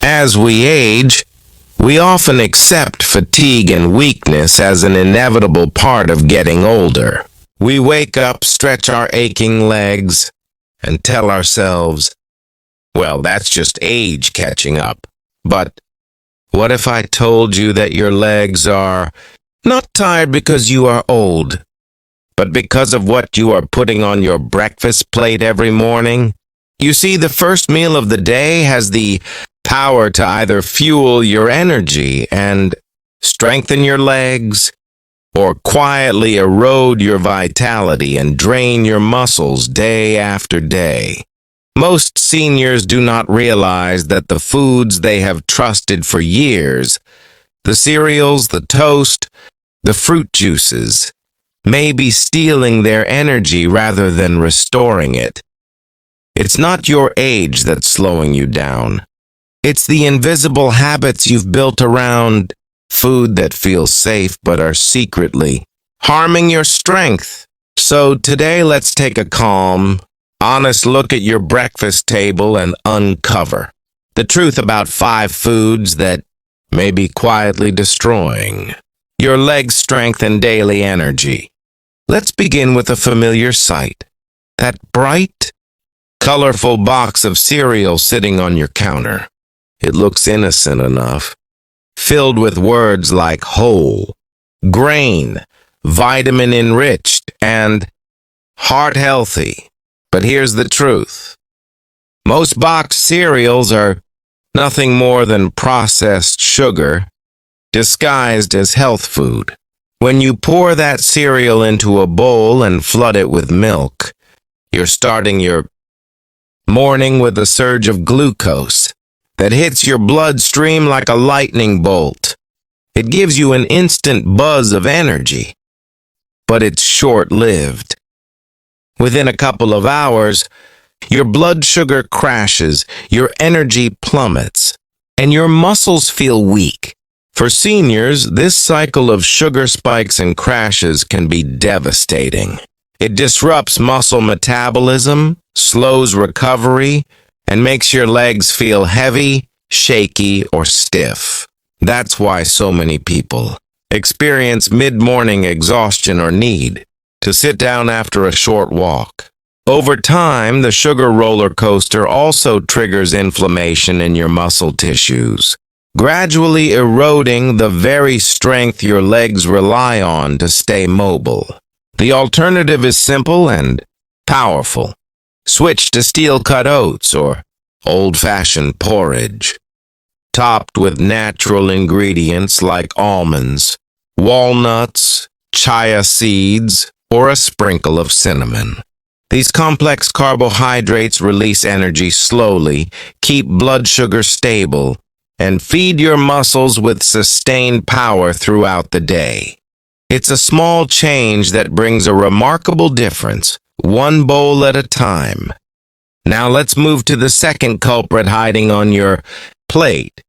As we age, we often accept fatigue and weakness as an inevitable part of getting older. We wake up, stretch our aching legs, and tell ourselves, well, that's just age catching up. But what if I told you that your legs are not tired because you are old, but because of what you are putting on your breakfast plate every morning? You see, the first meal of the day has the power to either fuel your energy and strengthen your legs, or quietly erode your vitality and drain your muscles day after day. Most seniors do not realize that the foods they have trusted for years, the cereals, the toast, the fruit juices, may be stealing their energy rather than restoring it. It's not your age that's slowing you down. It's the invisible habits you've built around food that feel safe but are secretly harming your strength. So today, let's take a calm, honest look at your breakfast table and uncover the truth about 5 foods that may be quietly destroying your leg strength and daily energy. Let's begin with a familiar sight. That bright, colorful box of cereal sitting on your counter. It looks innocent enough, filled with words like whole, grain, vitamin-enriched, and heart-healthy. But here's the truth. Most boxed cereals are nothing more than processed sugar disguised as health food. When you pour that cereal into a bowl and flood it with milk, you're starting your morning with a surge of glucose that hits your bloodstream like a lightning bolt. It gives you an instant buzz of energy, but it's short-lived. Within a couple of hours, your blood sugar crashes, your energy plummets, and your muscles feel weak. For seniors, this cycle of sugar spikes and crashes can be devastating. It disrupts muscle metabolism, slows recovery, and makes your legs feel heavy, shaky, or stiff. That's why so many people experience mid-morning exhaustion or need to sit down after a short walk. Over time, the sugar roller coaster also triggers inflammation in your muscle tissues, gradually eroding the very strength your legs rely on to stay mobile. The alternative is simple and powerful. Switch to steel-cut oats or old-fashioned porridge, topped with natural ingredients like almonds, walnuts, chia seeds, or a sprinkle of cinnamon. These complex carbohydrates release energy slowly, keep blood sugar stable, and feed your muscles with sustained power throughout the day. It's a small change that brings a remarkable difference, one bowl at a time. Now let's move to the second culprit hiding on your plate: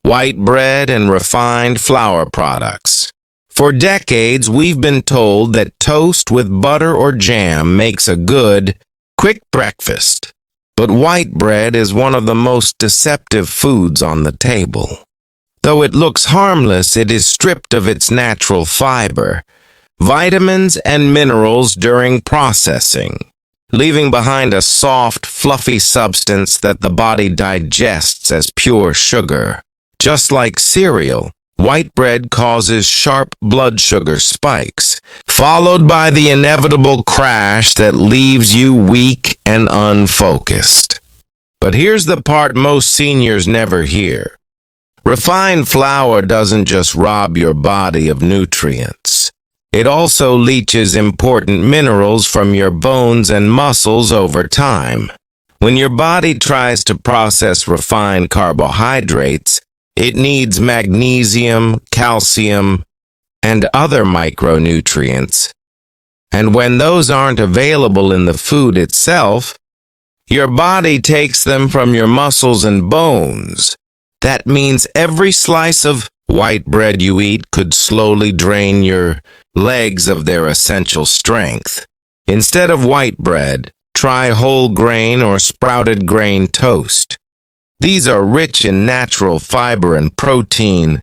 white bread and refined flour products. For decades, we've been told that toast with butter or jam makes a good, quick breakfast. But white bread is one of the most deceptive foods on the table. Though it looks harmless, it is stripped of its natural fiber, vitamins, and minerals during processing, leaving behind a soft, fluffy substance that the body digests as pure sugar. Just like cereal, white bread causes sharp blood sugar spikes, followed by the inevitable crash that leaves you weak and unfocused. But here's the part most seniors never hear. Refined flour doesn't just rob your body of nutrients. It also leaches important minerals from your bones and muscles over time. When your body tries to process refined carbohydrates, it needs magnesium, calcium, and other micronutrients. And when those aren't available in the food itself, your body takes them from your muscles and bones. That means every slice of white bread you eat could slowly drain your legs of their essential strength. Instead of white bread, try whole grain or sprouted grain toast. These are rich in natural fiber and protein,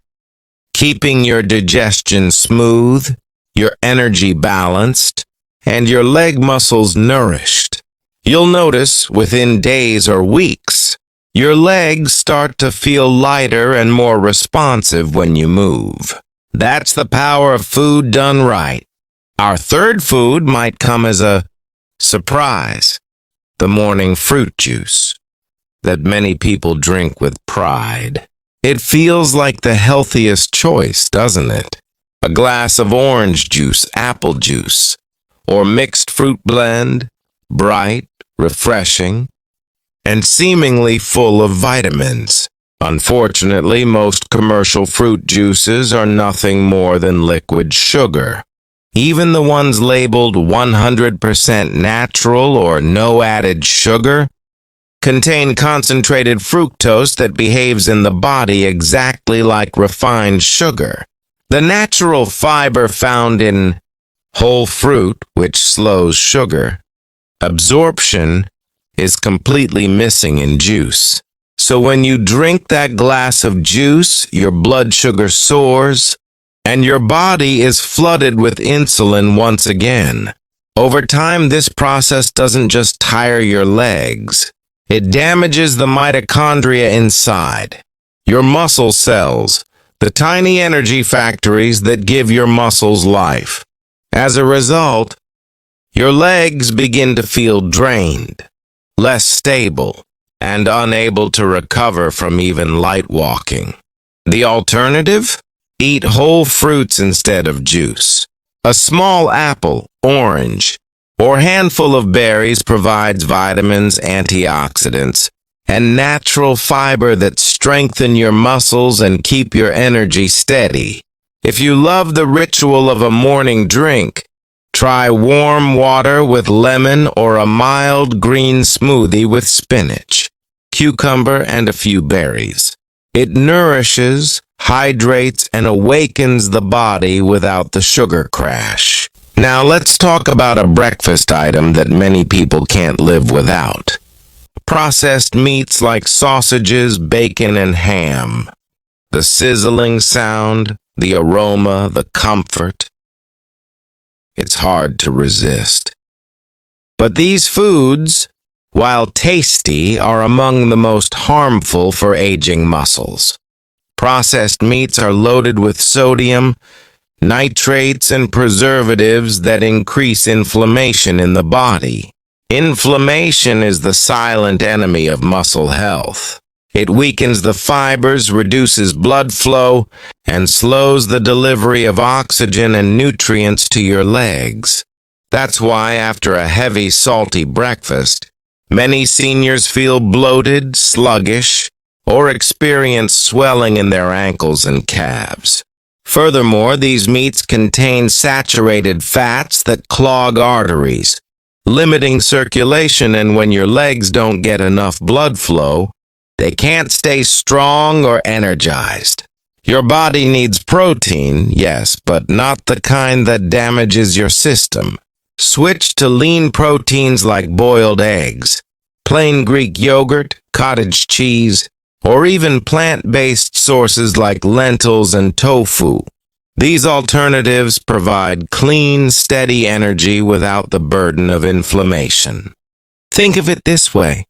keeping your digestion smooth, your energy balanced, and your leg muscles nourished. You'll notice within days or weeks, your legs start to feel lighter and more responsive when you move. That's the power of food done right. Our third food might come as a surprise: the morning fruit juice that many people drink with pride. It feels like the healthiest choice, doesn't it? A glass of orange juice, apple juice, or mixed fruit blend, bright, refreshing, and seemingly full of vitamins. Unfortunately, most commercial fruit juices are nothing more than liquid sugar. Even the ones labeled 100% natural or no added sugar contain concentrated fructose that behaves in the body exactly like refined sugar. The natural fiber found in whole fruit, which slows sugar absorption, is completely missing in juice. So when you drink that glass of juice, your blood sugar soars, and your body is flooded with insulin once again. Over time, this process doesn't just tire your legs. It damages the mitochondria inside, your muscle cells, the tiny energy factories that give your muscles life. As a result, your legs begin to feel drained, less stable, and unable to recover from even light walking. The alternative? Eat whole fruits instead of juice. A small apple, orange, or handful of berries provides vitamins, antioxidants, and natural fiber that strengthen your muscles and keep your energy steady. If you love the ritual of a morning drink, try warm water with lemon or a mild green smoothie with spinach, cucumber, and a few berries. It nourishes, hydrates, and awakens the body without the sugar crash. Now let's talk about a breakfast item that many people can't live without. Processed meats like sausages, bacon, and ham. The sizzling sound, the aroma, the comfort. It's hard to resist. But these foods, while tasty, are among the most harmful for aging muscles. Processed meats are loaded with sodium, nitrates, and preservatives that increase inflammation in the body. Inflammation is the silent enemy of muscle health. It weakens the fibers, reduces blood flow, and slows the delivery of oxygen and nutrients to your legs. That's why after a heavy, salty breakfast, many seniors feel bloated, sluggish, or experience swelling in their ankles and calves. Furthermore, these meats contain saturated fats that clog arteries, limiting circulation, and when your legs don't get enough blood flow, they can't stay strong or energized. Your body needs protein, yes, but not the kind that damages your system. Switch to lean proteins like boiled eggs, plain Greek yogurt, cottage cheese, or even plant-based sources like lentils and tofu. These alternatives provide clean, steady energy without the burden of inflammation. Think of it this way: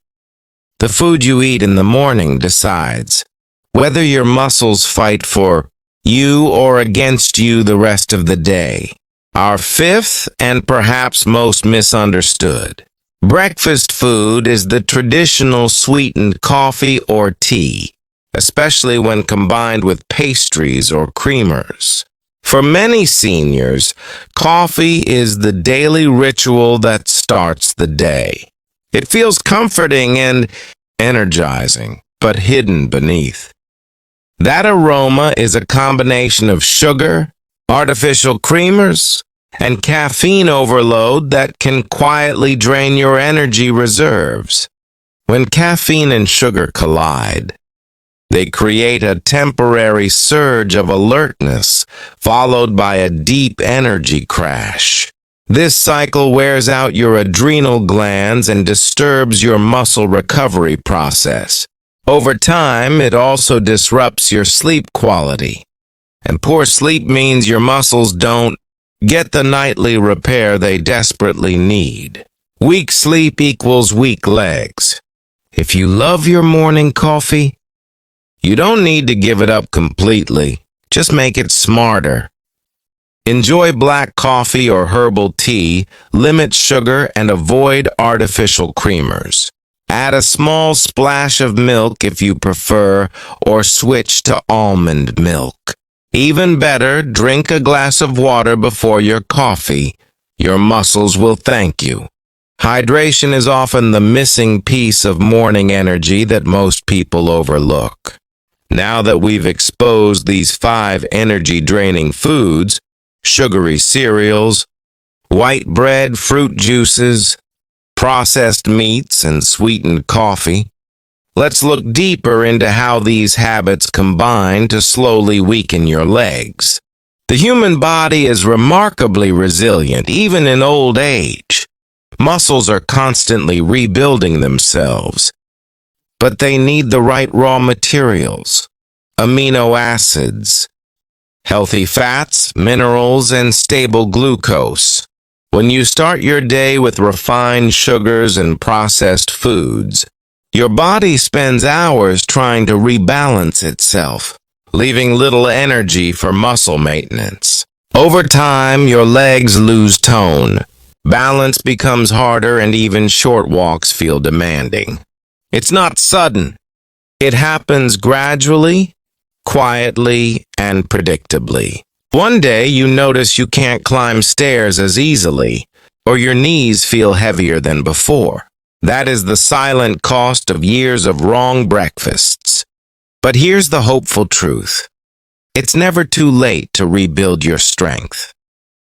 the food you eat in the morning decides whether your muscles fight for you or against you the rest of the day. Our fifth and perhaps most misunderstood breakfast food is the traditional sweetened coffee or tea, especially when combined with pastries or creamers. For many seniors, coffee is the daily ritual that starts the day. It feels comforting and energizing, but hidden beneath that aroma is a combination of sugar, artificial creamers, and caffeine overload that can quietly drain your energy reserves. When caffeine and sugar collide, they create a temporary surge of alertness, followed by a deep energy crash. This cycle wears out your adrenal glands and disturbs your muscle recovery process. Over time, it also disrupts your sleep quality. And poor sleep means your muscles don't get the nightly repair they desperately need. Weak sleep equals weak legs. If you love your morning coffee, you don't need to give it up completely. Just make it smarter. Enjoy black coffee or herbal tea, limit sugar, and avoid artificial creamers. Add a small splash of milk if you prefer, or switch to almond milk. Even better, drink a glass of water before your coffee. Your muscles will thank you. Hydration is often the missing piece of morning energy that most people overlook. Now that we've exposed these 5 energy-draining foods, sugary cereals, white bread, fruit juices, processed meats, and sweetened coffee, let's look deeper into how these habits combine to slowly weaken your legs. The human body is remarkably resilient, even in old age. Muscles are constantly rebuilding themselves, but they need the right raw materials, amino acids, healthy fats, minerals, and stable glucose. When you start your day with refined sugars and processed foods, your body spends hours trying to rebalance itself, leaving little energy for muscle maintenance. Over time, your legs lose tone. Balance becomes harder, and even short walks feel demanding. It's not sudden. It happens gradually, quietly, and predictably. One day you notice you can't climb stairs as easily, or your knees feel heavier than before. That is the silent cost of years of wrong breakfasts. But here's the hopeful truth. It's never too late to rebuild your strength.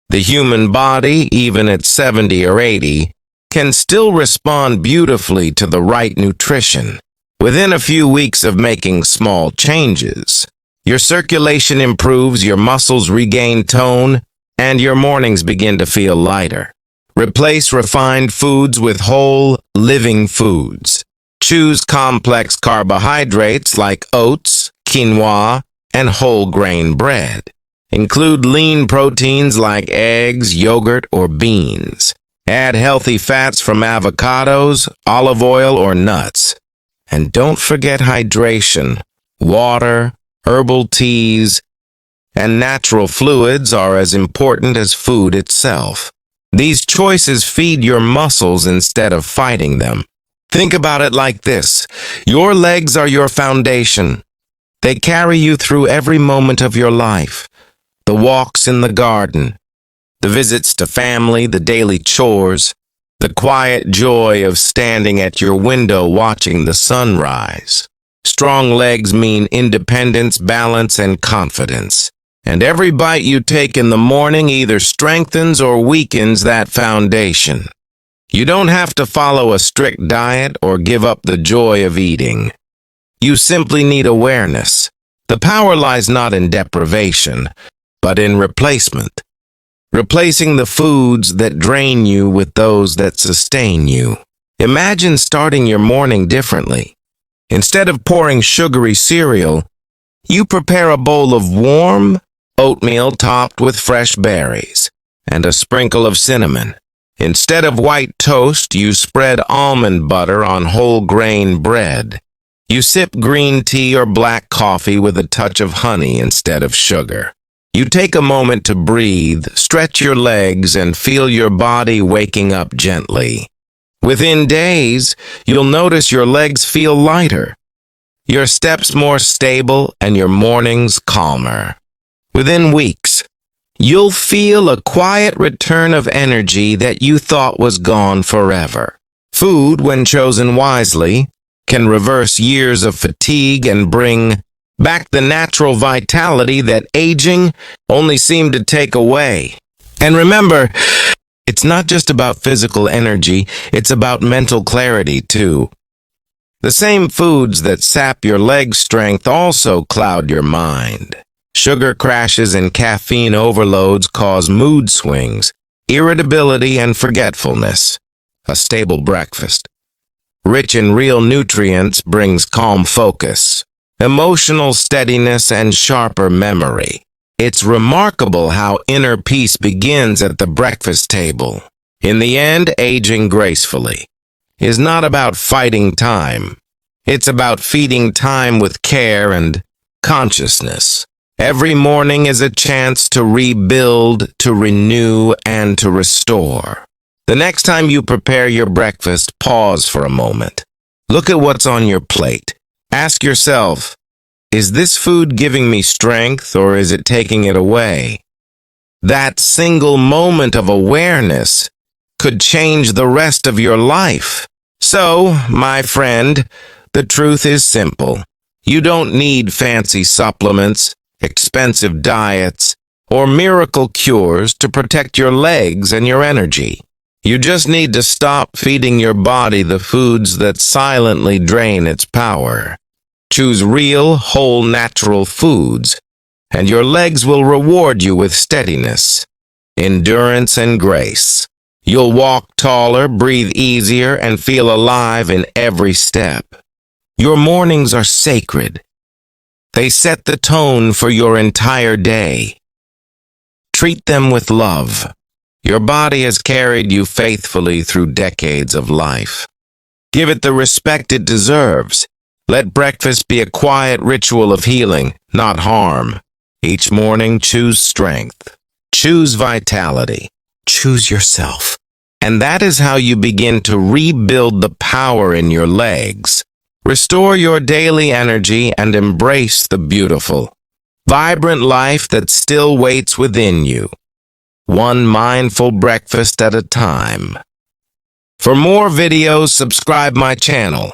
The human body, even at 70 or 80, can still respond beautifully to the right nutrition. Within a few weeks of making small changes, your circulation improves, your muscles regain tone, and your mornings begin to feel lighter. Replace refined foods with whole, living foods. Choose complex carbohydrates like oats, quinoa, and whole grain bread. Include lean proteins like eggs, yogurt, or beans. Add healthy fats from avocados, olive oil, or nuts. And don't forget hydration. Water, herbal teas, and natural fluids are as important as food itself. These choices feed your muscles instead of fighting them. Think about it like this. Your legs are your foundation. They carry you through every moment of your life. The walks in the garden, the visits to family, the daily chores, the quiet joy of standing at your window watching the sunrise. Strong legs mean independence, balance, and confidence. And every bite you take in the morning either strengthens or weakens that foundation. You don't have to follow a strict diet or give up the joy of eating. You simply need awareness. The power lies not in deprivation, but in replacement. Replacing the foods that drain you with those that sustain you. Imagine starting your morning differently. Instead of pouring sugary cereal, you prepare a bowl of warm oatmeal topped with fresh berries and a sprinkle of cinnamon. Instead of white toast, you spread almond butter on whole grain bread. You sip green tea or black coffee with a touch of honey instead of sugar. You take a moment to breathe, stretch your legs, and feel your body waking up gently. Within days, you'll notice your legs feel lighter, your steps more stable, and your mornings calmer. Within weeks, you'll feel a quiet return of energy that you thought was gone forever. Food, when chosen wisely, can reverse years of fatigue and bring back the natural vitality that aging only seemed to take away. And remember, it's not just about physical energy, it's about mental clarity too. The same foods that sap your leg strength also cloud your mind. Sugar crashes and caffeine overloads cause mood swings, irritability, and forgetfulness. A stable breakfast, rich in real nutrients, brings calm focus, emotional steadiness, and sharper memory. It's remarkable how inner peace begins at the breakfast table. In the end, aging gracefully is not about fighting time. It's about feeding time with care and consciousness. Every morning is a chance to rebuild, to renew, and to restore. The next time you prepare your breakfast, pause for a moment. Look at what's on your plate. Ask yourself, is this food giving me strength or is it taking it away? That single moment of awareness could change the rest of your life. So, my friend, the truth is simple. You don't need fancy supplements, expensive diets, or miracle cures to protect your legs and your energy. You just need to stop feeding your body the foods that silently drain its power. Choose real, whole, natural foods, and your legs will reward you with steadiness, endurance, and grace. You'll walk taller, breathe easier, and feel alive in every step. Your mornings are sacred. They set the tone for your entire day. Treat them with love. Your body has carried you faithfully through decades of life. Give it the respect it deserves. Let breakfast be a quiet ritual of healing, not harm. Each morning, choose strength. Choose vitality. Choose yourself. And that is how you begin to rebuild the power in your legs. Restore your daily energy and embrace the beautiful, vibrant life that still waits within you. One mindful breakfast at a time. For more videos, subscribe my channel.